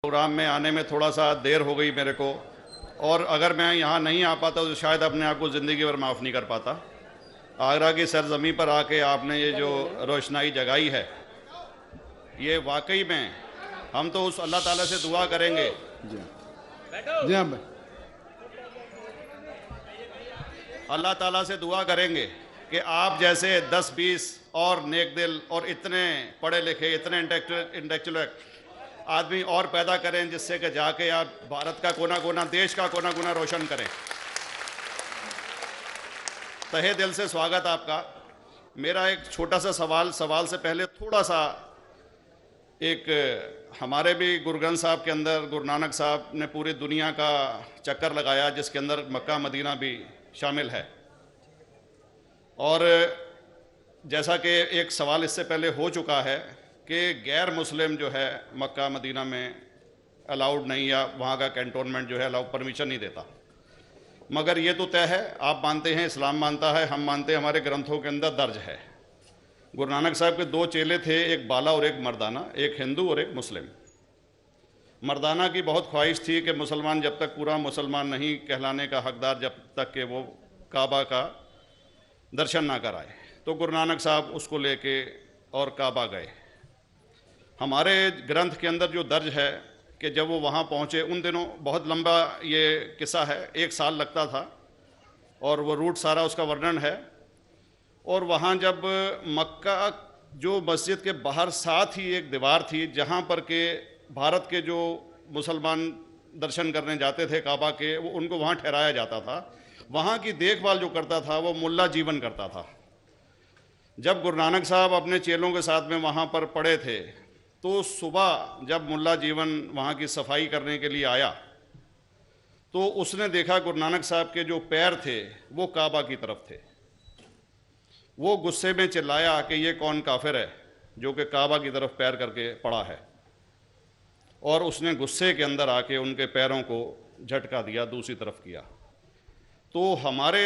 Programme में आने में थोड़ा सा देर हो गई मेरे को, और अगर मैं यहाँ नहीं आ पाता तो शायद अपने आप को ज़िंदगी भर माफ़ नहीं कर पाता। आगरा की सरजमी पर आके आपने ये जो रोशनाई जगाई है, ये वाकई में हम तो उस अल्लाह ताला से दुआ करेंगे। जी हाँ, अल्लाह ताला से दुआ करेंगे कि आप जैसे 10-20 और नेक दिल और इतने पढ़े लिखे, इतने इंटेलेक्चुअल आदमी और पैदा करें, जिससे कि जाके आप भारत का कोना कोना, देश का कोना कोना रोशन करें। तहे दिल से स्वागत आपका। मेरा एक छोटा सा सवाल से पहले थोड़ा सा, एक हमारे भी गुरु ग्रंथ साहब के अंदर गुरु नानक साहब ने पूरी दुनिया का चक्कर लगाया, जिसके अंदर मक्का मदीना भी शामिल है। और जैसा कि एक सवाल इससे पहले हो चुका है कि गैर मुस्लिम जो है मक्का मदीना में अलाउड नहीं, या वहाँ का कैंटोनमेंट जो है अलाउ परमिशन नहीं देता। मगर ये तो तय है, आप मानते हैं, इस्लाम मानता है, हम मानते हैं, हमारे ग्रंथों के अंदर दर्ज है। गुरु नानक साहब के 2 चेले थे, एक बाला और एक मर्दाना, एक हिंदू और एक मुस्लिम। मर्दाना की बहुत ख्वाहिश थी कि मुसलमान जब तक पूरा मुसलमान नहीं कहलाने का हकदार, जब तक कि वो काबा का दर्शन ना कराए, तो गुरु नानक साहब उसको लेके और काबा गए। हमारे ग्रंथ के अंदर जो दर्ज है कि जब वो वहाँ पहुँचे, उन दिनों बहुत लंबा ये किस्सा है, 1 साल लगता था, और वो रूट सारा उसका वर्णन है। और वहाँ जब मक्का, जो मस्जिद के बाहर साथ ही एक दीवार थी, जहाँ पर के भारत के जो मुसलमान दर्शन करने जाते थे काबा के, वो उनको वहाँ ठहराया जाता था। वहाँ की देखभाल जो करता था वो मुल्ला जीवन करता था। जब गुरु नानक साहब अपने चेलों के साथ में वहाँ पर पड़े थे, तो सुबह जब मुल्ला जीवन वहाँ की सफाई करने के लिए आया, तो उसने देखा गुरु नानक साहब के जो पैर थे वो काबा की तरफ थे। वो गुस्से में चिल्लाया कि ये कौन काफिर है जो कि काबा की तरफ पैर करके पड़ा है, और उसने गुस्से के अंदर आके उनके पैरों को झटका दिया, दूसरी तरफ किया। तो हमारे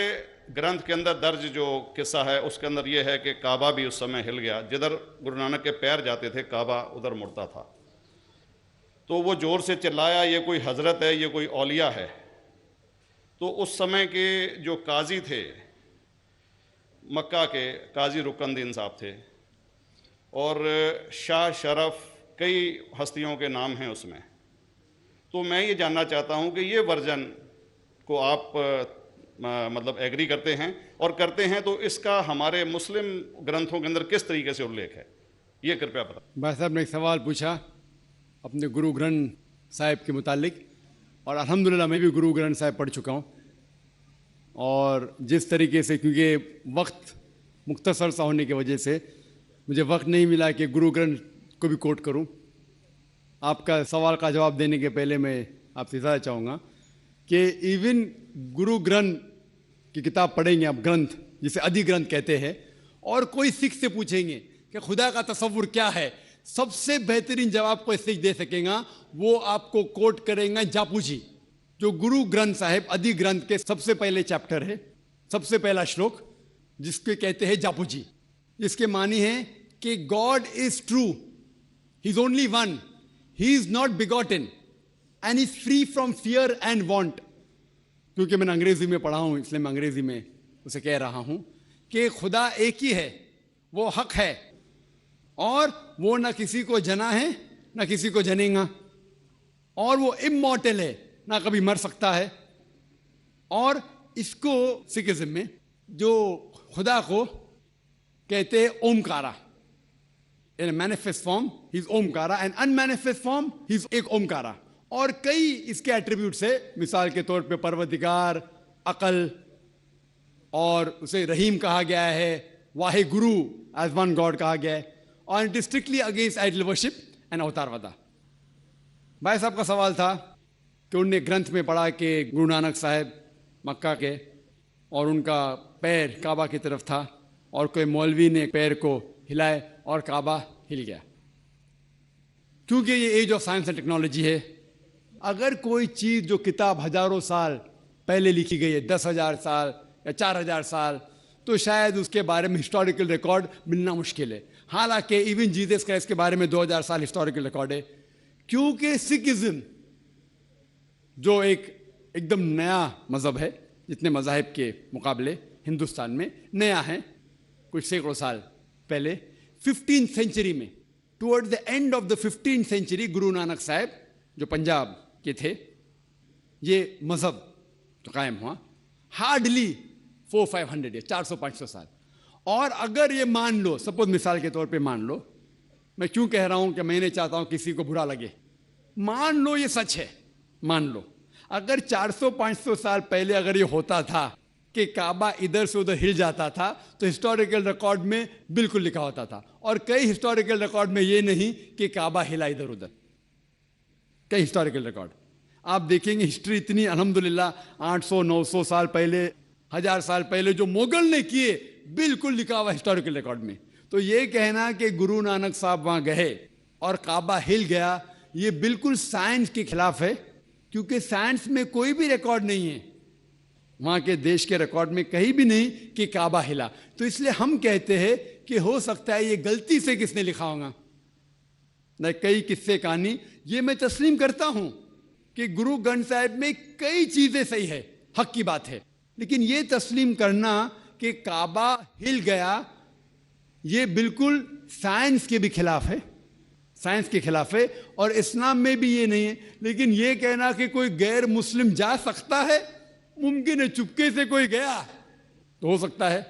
ग्रंथ के अंदर दर्ज जो किस्सा है उसके अंदर ये है कि काबा भी उस समय हिल गया, जिधर गुरु नानक के पैर जाते थे काबा उधर मुड़ता था। तो वो ज़ोर से चिल्लाया, ये कोई हजरत है, ये कोई औलिया है। तो उस समय के जो काजी थे मक्का के, काजी रुकनदीन साहब थे, और शाह शरफ, कई हस्तियों के नाम हैं उसमें। तो मैं ये जानना चाहता हूँ कि ये वर्जन को आप मतलब एग्री करते हैं, और करते हैं तो इसका हमारे मुस्लिम ग्रंथों के अंदर किस तरीके से उल्लेख है, ये कृपया बताएं। भाई साहब ने एक सवाल पूछा अपने गुरु ग्रंथ साहिब के मुतालिक, और अल्हम्दुलिल्लाह मैं भी गुरु ग्रंथ साहिब पढ़ चुका हूँ। और जिस तरीके से, क्योंकि वक्त मुख्तसर सा होने की वजह से मुझे वक्त नहीं मिला कि गुरु ग्रंथ को भी कोट करूँ। आपका सवाल का जवाब देने के पहले मैं आपसे ज़्यादा चाहूँगा कि इवन गुरु ग्रंथ की किताब पढ़ेंगे आप, ग्रंथ जिसे आदि ग्रंथ कहते हैं, और कोई सिख से पूछेंगे कि खुदा का तसव्वुर क्या है, सबसे बेहतरीन जवाब कोई सिख दे सकेगा, वो आपको कोट करेंगे जापू जी, जो गुरु ग्रंथ साहिब आदि ग्रंथ के सबसे पहले चैप्टर है, सबसे पहला श्लोक, जिसके कहते हैं जापू जी। जिसके मानी है कि God is true, he is only one, he is not begotten and is free from fear and want. क्योंकि मैंने अंग्रेजी में पढ़ा हूं, इसलिए मैं अंग्रेजी में उसे कह रहा हूं कि खुदा एक ही है, वो हक है, और वो ना किसी को जना है ना किसी को जनेगा, और वो इमॉर्टल है, ना कभी मर सकता है। और इसको सिखिज्म में जो खुदा को कहते हैं Omkara, in manifest form he is Omkara, and unmanifest form he is एक ओमकारा। और कई इसके एट्रीब्यूट्स है, मिसाल के तौर पे परवरदिगार, अकल, और उसे रहीम कहा गया है, Wahe Guru as one God कहा गया है, और it is strictly against idol worship and अवतारवादा। भाई साहब का सवाल था कि उनने ग्रंथ में पढ़ा कि गुरु नानक साहब मक्का के, और उनका पैर काबा की तरफ था, और कोई मौलवी ने पैर को हिलाए और काबा हिल गया। क्योंकि ये age of science and technology है, अगर कोई चीज़ जो किताब हजारों साल पहले लिखी गई है, 10,000 साल या 4,000 साल, तो शायद उसके बारे में हिस्टोरिकल रिकॉर्ड मिलना मुश्किल है। हालांकि इवन जीसस क्राइस्ट के बारे में 2000 साल हिस्टोरिकल रिकॉर्ड है क्योंकि सिखिज्म जो एकदम नया मज़हब है, जितने मज़ाहिब के मुकाबले हिंदुस्तान में नया है, कुछ सैकड़ों साल पहले 15th सेंचुरी में, toward the end of the 15th century, Guru Nanak साहब जो पंजाब के थे, ये मज़हब तो कायम हुआ। हार्डली 400-500 या 400-500 साल। और अगर ये मान लो, सपोज मिसाल के तौर पे मान लो, मैं क्यों कह रहा हूं कि मैं नहीं चाहता हूं किसी को बुरा लगे, मान लो ये सच है, मान लो अगर 400-500 साल पहले अगर ये होता था कि काबा इधर से उधर हिल जाता था, तो हिस्टोरिकल रिकॉर्ड में बिल्कुल लिखा होता था। और कई हिस्टोरिकल रिकॉर्ड में ये नहीं कि काबा हिला इधर उधर, कई हिस्टोरिकल रिकॉर्ड आप देखेंगे। हिस्ट्री इतनी अल्हम्दुलिल्लाह 800-900 साल पहले, 1000 साल पहले जो मुगल ने किए, बिल्कुल लिखा हुआ हिस्टोरिकल रिकॉर्ड में। तो ये कहना कि गुरु नानक साहब वहां गए और काबा हिल गया, ये बिल्कुल साइंस के खिलाफ है, क्योंकि साइंस में कोई भी रिकॉर्ड नहीं है, वहां के देश के रिकॉर्ड में कहीं भी नहीं कि काबा हिला। तो इसलिए हम कहते हैं कि हो सकता है ये गलती से किसने लिखा होगा न, कई किस्से कहानी। ये मैं तस्लीम करता हूं कि गुरु ग्रंथ साहिब में कई चीजें सही है, हक की बात है, लेकिन ये तस्लीम करना कि काबा हिल गया, ये बिल्कुल साइंस के भी खिलाफ है, साइंस के खिलाफ है। और इस्लाम में भी ये नहीं है। लेकिन ये कहना कि कोई गैर मुस्लिम जा सकता है, मुमकिन है, चुपके से कोई गया तो हो सकता है,